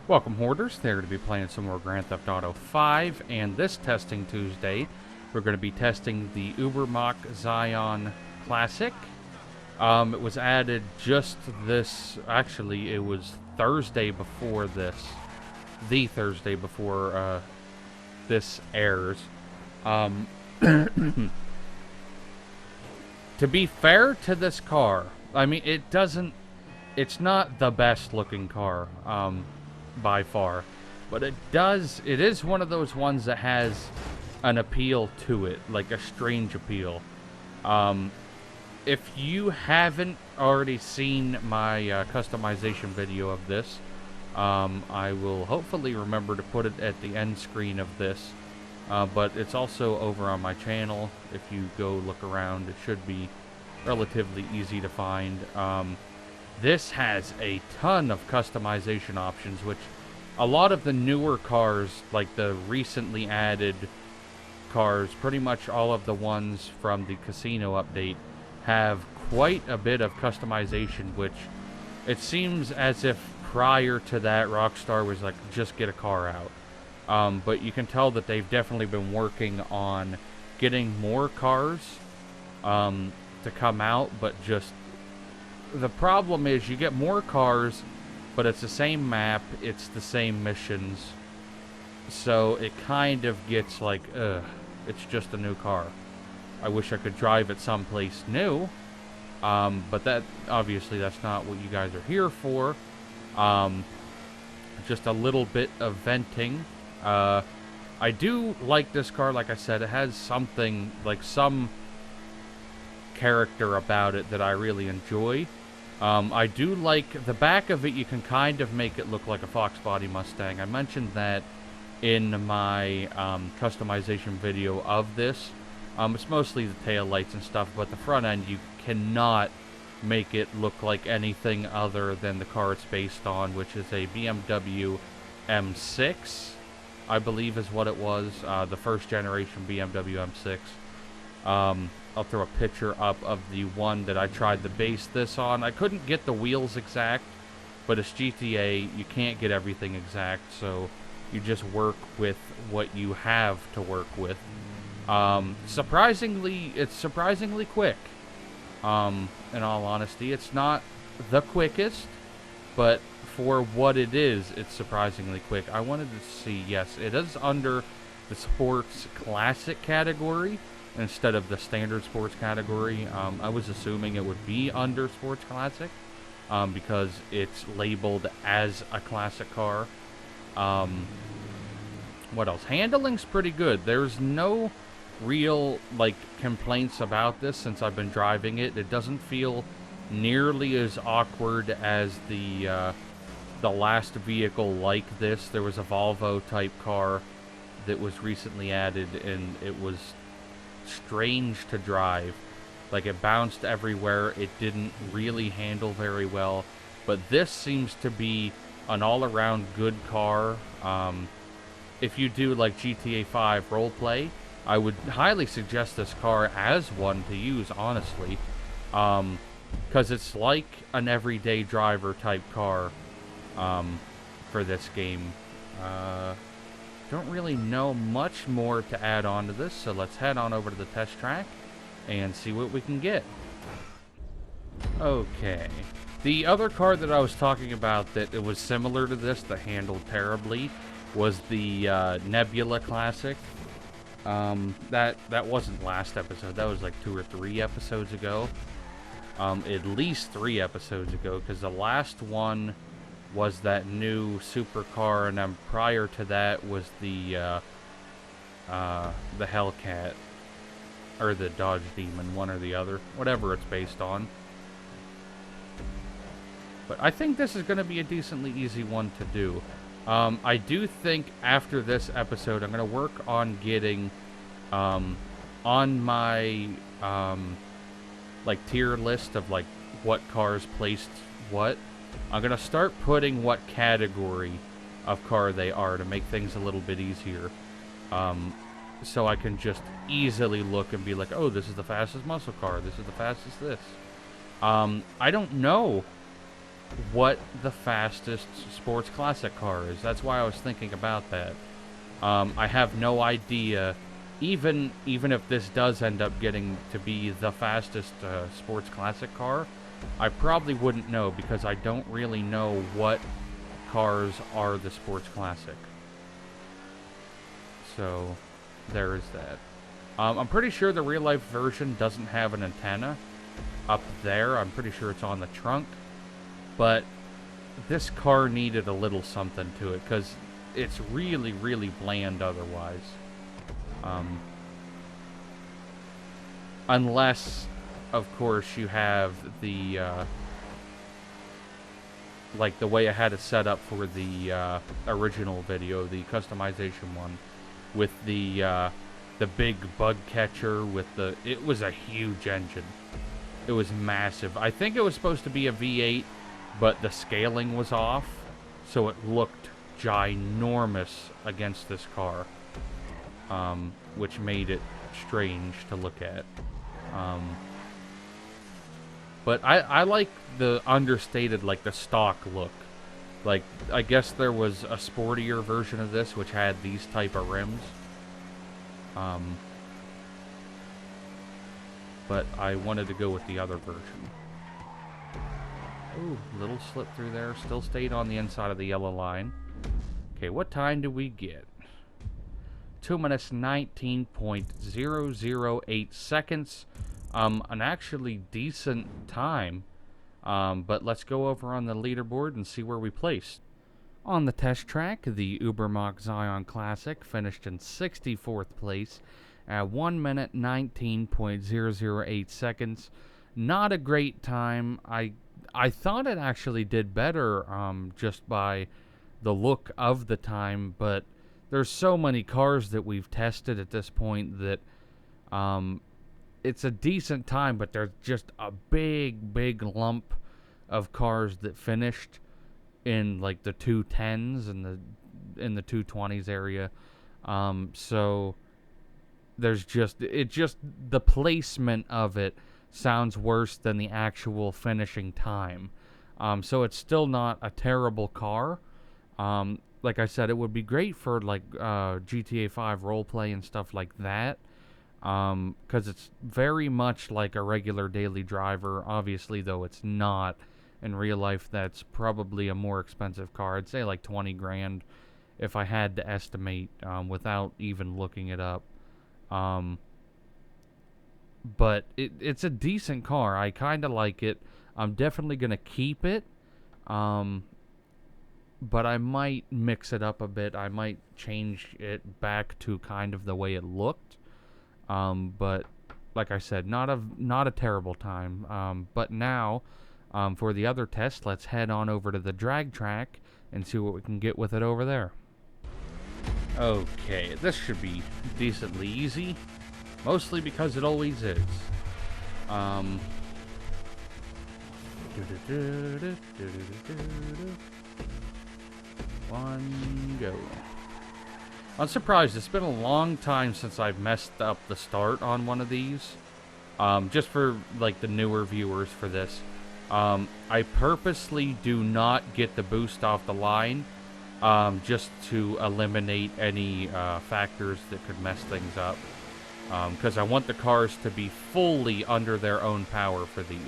Welcome, Hoarders. There to be playing some more Grand Theft Auto 5, and this testing Tuesday, we're going to be testing the Ubermacht Zion Classic. It was added just this, actually, it was Thursday before this, the Thursday before this airs. To be fair to this car, I mean, it's not the best looking car, by far, but it is one of those ones that has an appeal to it, like a strange appeal. If you haven't already seen my customization video of this, I will hopefully remember to put it at the end screen of this, but it's also over on my channel. If you go look around, it should be relatively easy to find. This has a ton of customization options, which a lot of the newer cars, like the recently added cars, pretty much all of the ones from the casino update, have quite a bit of customization, which it seems as if prior to that, Rockstar was like, just get a car out. But you can tell that they've definitely been working on getting more cars to come out, but just the problem is you get more cars, but it's the same map, it's the same missions, so it kind of gets like, it's just a new car. I wish I could drive it someplace new, but that, obviously, that's not what you guys are here for. Just a little bit of venting. I do like this car, like I said, it has something, like some character about it that I really enjoy. I do like the back of it. You can kind of make it look like a Fox Body Mustang. I mentioned that in my customization video of this. It's mostly the tail lights and stuff, but the front end, you cannot make it look like anything other than the car it's based on, which is a BMW M6, I believe is what it was, the first generation BMW M6. I'll throw a picture up of the one that I tried to base this on. I couldn't get the wheels exact, but it's GTA, you can't get everything exact, so you just work with what you have to work with. Surprisingly, it's surprisingly quick. In all honesty, it's not the quickest, but for what it is, it's surprisingly quick. I wanted to see, yes, it is under the sports classic category instead of the standard sports category. I was assuming it would be under sports classic, because it's labeled as a classic car. What else? Handling's pretty good. There's no real, like, complaints about this since I've been driving it. It doesn't feel nearly as awkward as the last vehicle like this. There was a Volvo type car that was recently added, and it was strange to drive. Like, it bounced everywhere. It didn't really handle very well. But this seems to be an all-around good car. If you do, like, GTA 5 roleplay, I would highly suggest this car as one to use, honestly. Because it's like an everyday driver type car for this game. Don't really know much more to add on to this, so let's head on over to the test track and see what we can get. Okay. The other car that I was talking about that it was similar to this that handled terribly was the Nebula Classic. That wasn't last episode. That was like 2 or 3 episodes ago. At least 3 episodes ago, because the last one was that new supercar, and then prior to that was the Hellcat, or the Dodge Demon, one or the other, whatever it's based on. But I think this is going to be a decently easy one to do. I do think after this episode, I'm going to work on getting on my like tier list of like what cars placed what. I'm going to start putting what category of car they are to make things a little bit easier. So I can just easily look and be like, oh, this is the fastest muscle car. This is the fastest this. I don't know what the fastest sports classic car is. That's why I was thinking about that. I have no idea. Even if this does end up getting to be the fastest sports classic car, I probably wouldn't know because I don't really know what cars are the sports classic. So there is that. I'm pretty sure the real life version doesn't have an antenna up there. I'm pretty sure it's on the trunk. But this car needed a little something to it because it's really, really bland otherwise. Unless, of course, you have the, like the way I had it set up for the original video, the customization one, with the big bug catcher with the, it was a huge engine. It was massive. I think it was supposed to be a V8, but the scaling was off, so it looked ginormous against this car, which made it strange to look at. But I like the understated, like the stock look. Like, I guess there was a sportier version of this which had these type of rims. But I wanted to go with the other version. Ooh, little slip through there. Still stayed on the inside of the yellow line. Okay, what time do we get? 2 minutes 19.008 seconds. An actually decent time. But let's go over on the leaderboard and see where we placed. On the test track, the Ubermacht Zion Classic finished in 64th place at 1 minute 19.008 seconds. Not a great time. I thought it actually did better just by the look of the time, but there's so many cars that we've tested at this point that it's a decent time, but there's just a big lump of cars that finished in like the 210s and in the 220s area. So there's just the placement of it sounds worse than the actual finishing time. So it's still not a terrible car. Like I said, it would be great for like GTA 5 roleplay and stuff like that. Because it's very much like a regular daily driver. Obviously, though, it's not. In real life, that's probably a more expensive car. I'd say like 20 grand if I had to estimate without even looking it up. But it's a decent car. I kind of like it. I'm definitely going to keep it. But I might mix it up a bit. I might change it back to kind of the way it looked. But like I said, not a terrible time. But now, for the other test, let's head on over to the drag track and see what we can get with it over there. Okay, this should be decently easy. Mostly because it always is. One, go. I'm surprised. It's been a long time since I've messed up the start on one of these. Just for, like, the newer viewers for this. I purposely do not get the boost off the line. Just to eliminate any factors that could mess things up. Because I want the cars to be fully under their own power for these.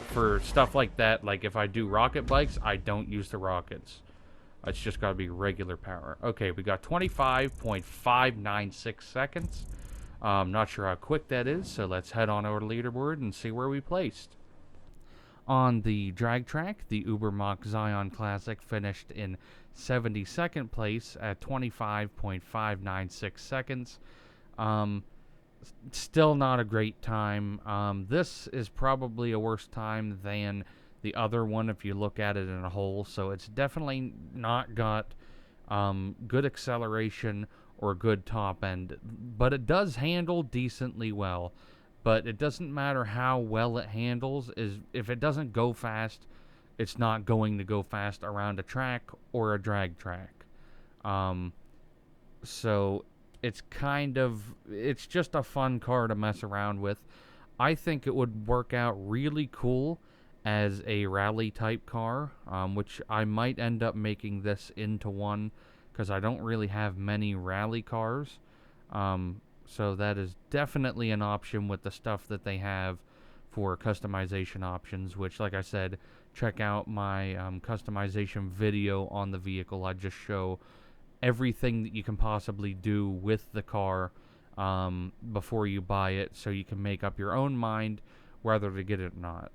For stuff like that, like if I do rocket bikes, I don't use the rockets. It's just got to be regular power. Okay, we got 25.596 seconds. Not sure how quick that is, so let's head on over to leaderboard and see where we placed. On the drag track, the Ubermacht Zion Classic finished in 72nd place at 25.596 seconds. Still not a great time. This is probably a worse time than the other one if you look at it in a whole. So it's definitely not got good acceleration or good top end. But it does handle decently well. But it doesn't matter how well it handles. If it doesn't go fast, it's not going to go fast around a track or a drag track. So it's it's just a fun car to mess around with. I think it would work out really cool as a rally type car, which I might end up making this into one because I don't really have many rally cars. So that is definitely an option with the stuff that they have for customization options, which, like I said, check out my customization video on the vehicle. I just show everything that you can possibly do with the car before you buy it, so you can make up your own mind whether to get it or not.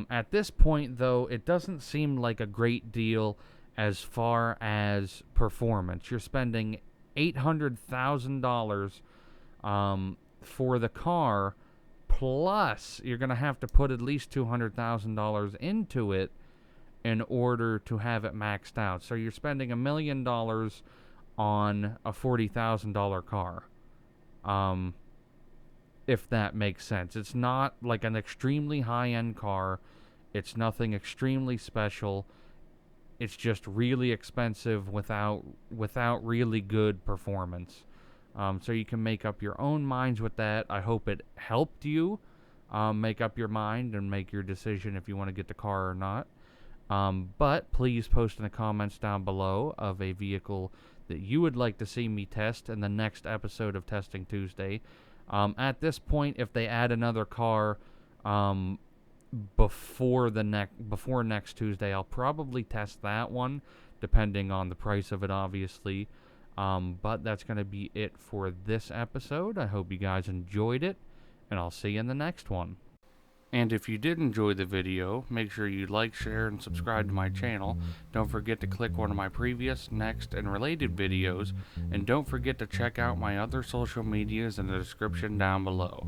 At this point, though, it doesn't seem like a great deal as far as performance. You're spending $800,000 for the car, plus you're going to have to put at least $200,000 into it in order to have it maxed out. So you're spending $1 million on a $40,000 car. If that makes sense. It's not like an extremely high-end car. It's nothing extremely special. It's just really expensive without really good performance. So you can make up your own minds with that. I hope it helped you make up your mind and make your decision if you want to get the car or not. But please post in the comments down below of a vehicle that you would like to see me test in the next episode of Testing Tuesday. At this point, if they add another car before next Tuesday, I'll probably test that one, depending on the price of it, obviously. But that's going to be it for this episode. I hope you guys enjoyed it, and I'll see you in the next one. And if you did enjoy the video, make sure you like, share, and subscribe to my channel. Don't forget to click one of my previous, next, and related videos. And don't forget to check out my other social medias in the description down below.